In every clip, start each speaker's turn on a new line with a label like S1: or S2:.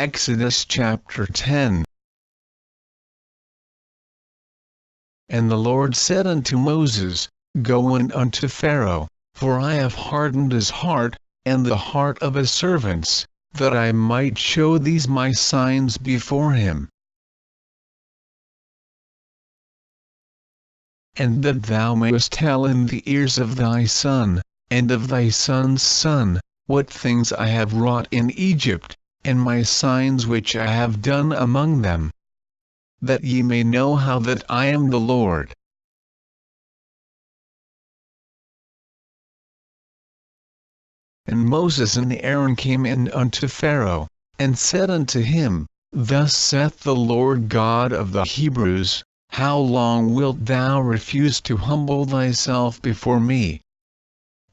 S1: Exodus chapter 10. And the Lord said unto Moses, Go in unto Pharaoh, for I have hardened his heart, and the heart of his servants, that I might show these my signs before him. And that thou mayest tell in the ears of thy son, and of thy son's son, what things I have wrought in Egypt, and my signs which I have done among them, that ye may know how that I am the Lord. And Moses and Aaron came in unto Pharaoh, and said unto him, Thus saith the Lord God of the Hebrews, How long wilt thou refuse to humble thyself before me?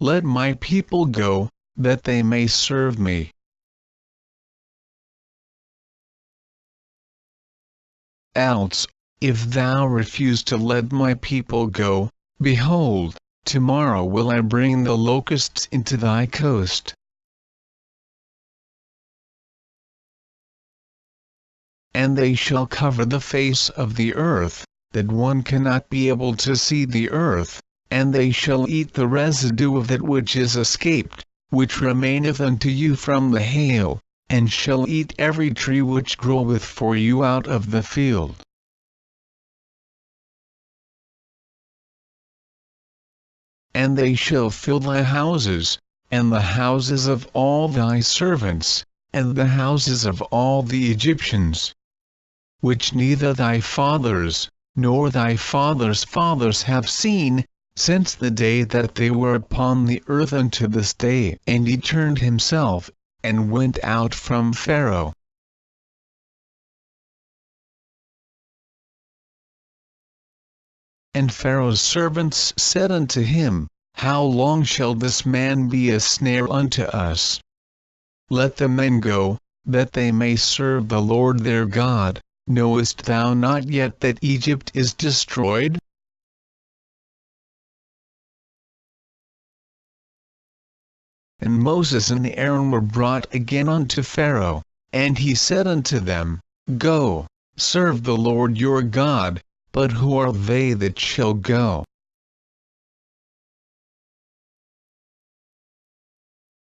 S1: Let my people go, that they may serve me. Else, if thou refuse to let my people go, behold, tomorrow will I bring the locusts into thy coast. And they shall cover the face of the earth, that one cannot be able to see the earth, and they shall eat the residue of that which is escaped, which remaineth unto you from the hail, and shall eat every tree which groweth for you out of the field. And they shall fill thy houses, and the houses of all thy servants, and the houses of all the Egyptians, which neither thy fathers, nor thy fathers' fathers have seen, since the day that they were upon the earth unto this day. And he turned himself, and went out from Pharaoh. And Pharaoh's servants said unto him, How long shall this man be a snare unto us? Let the men go, that they may serve the Lord their God. Knowest thou not yet that Egypt is destroyed? And Moses and Aaron were brought again unto Pharaoh, and he said unto them, Go, serve the Lord your God, but who are they that shall go?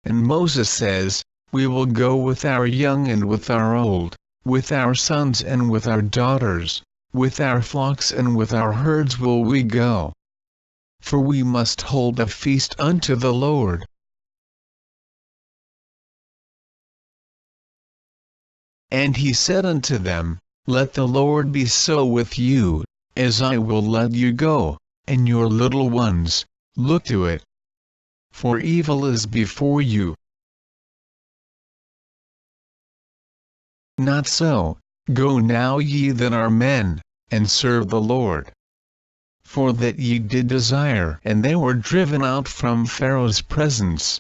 S1: And Moses says, We will go with our young and with our old, with our sons and with our daughters, with our flocks and with our herds will we go. For we must hold a feast unto the Lord. And he said unto them, Let the Lord be so with you, as I will let you go, and your little ones, look to it. For evil is before you. Not so, go now ye that are men, and serve the Lord. For that ye did desire, and they were driven out from Pharaoh's presence.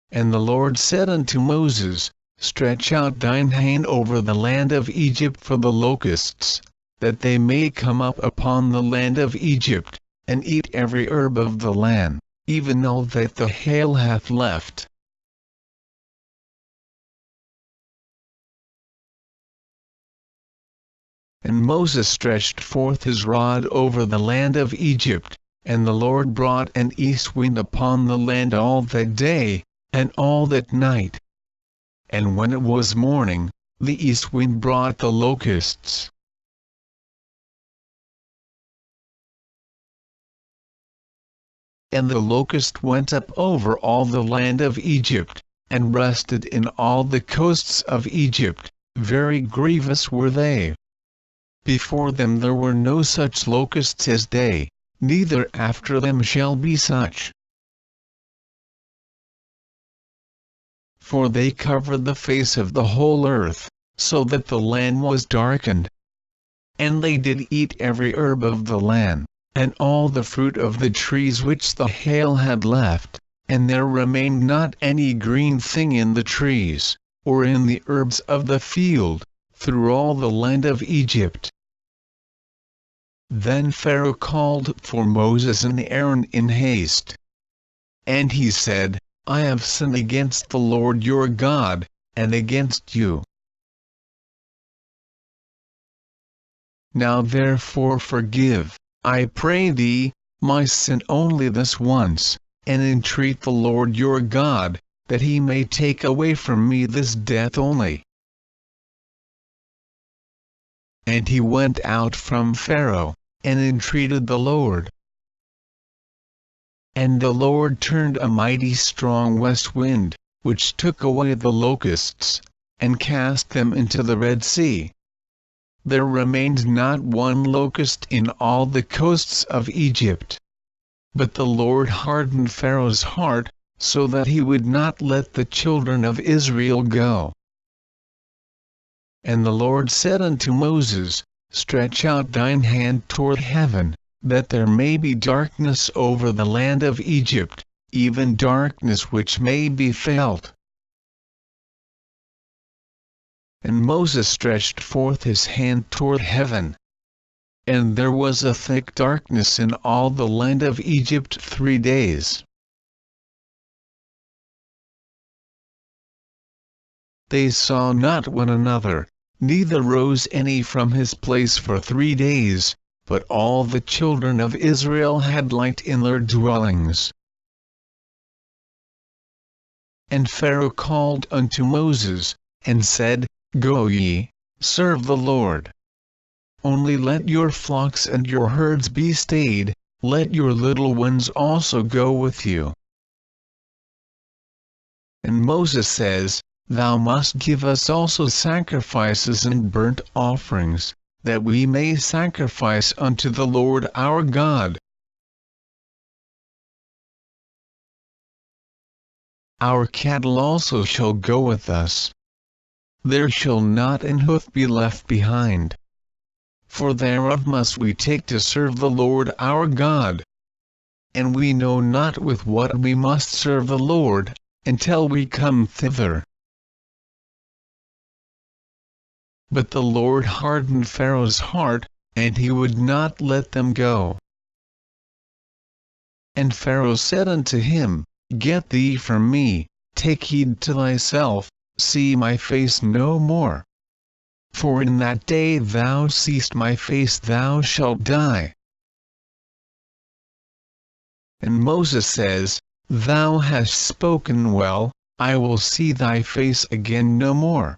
S1: And the Lord said unto Moses, Stretch out thine hand over the land of Egypt for the locusts, that they may come up upon the land of Egypt, and eat every herb of the land, even all that the hail hath left. And Moses stretched forth his rod over the land of Egypt, and the Lord brought an east wind upon the land all that day, and all that night. And when it was morning, the east wind brought the locusts. And the locust went up over all the land of Egypt, and rested in all the coasts of Egypt, very grievous were they. Before them there were no such locusts as they, neither after them shall be such. For they covered the face of the whole earth, so that the land was darkened. And they did eat every herb of the land, and all the fruit of the trees which the hail had left, and there remained not any green thing in the trees, or in the herbs of the field, through all the land of Egypt. Then Pharaoh called for Moses and Aaron in haste. And he said, I have sinned against the Lord your God, and against you. Now therefore forgive, I pray thee, my sin only this once, and entreat the Lord your God, that he may take away from me this death only. And he went out from Pharaoh, and entreated the Lord. And the Lord turned a mighty strong west wind, which took away the locusts, and cast them into the Red Sea. There remained not one locust in all the coasts of Egypt. But the Lord hardened Pharaoh's heart, so that he would not let the children of Israel go. And the Lord said unto Moses, Stretch out thine hand toward heaven, that there may be darkness over the land of Egypt, even darkness which may be felt. And Moses stretched forth his hand toward heaven. And there was a thick darkness in all the land of Egypt 3 days. They saw not one another, neither rose any from his place for 3 days, but all the children of Israel had light in their dwellings. And Pharaoh called unto Moses, and said, Go ye, serve the Lord. Only let your flocks and your herds be stayed, let your little ones also go with you. And Moses says, Thou must give us also sacrifices and burnt offerings, that we may sacrifice unto the Lord our God. Our cattle also shall go with us. There shall not an hoof be left behind. For thereof must we take to serve the Lord our God. And we know not with what we must serve the Lord, until we come thither. But the Lord hardened Pharaoh's heart, and he would not let them go. And Pharaoh said unto him, Get thee from me, take heed to thyself, see my face no more. For in that day thou seest my face thou shalt die. And Moses says, Thou hast spoken well, I will see thy face again no more.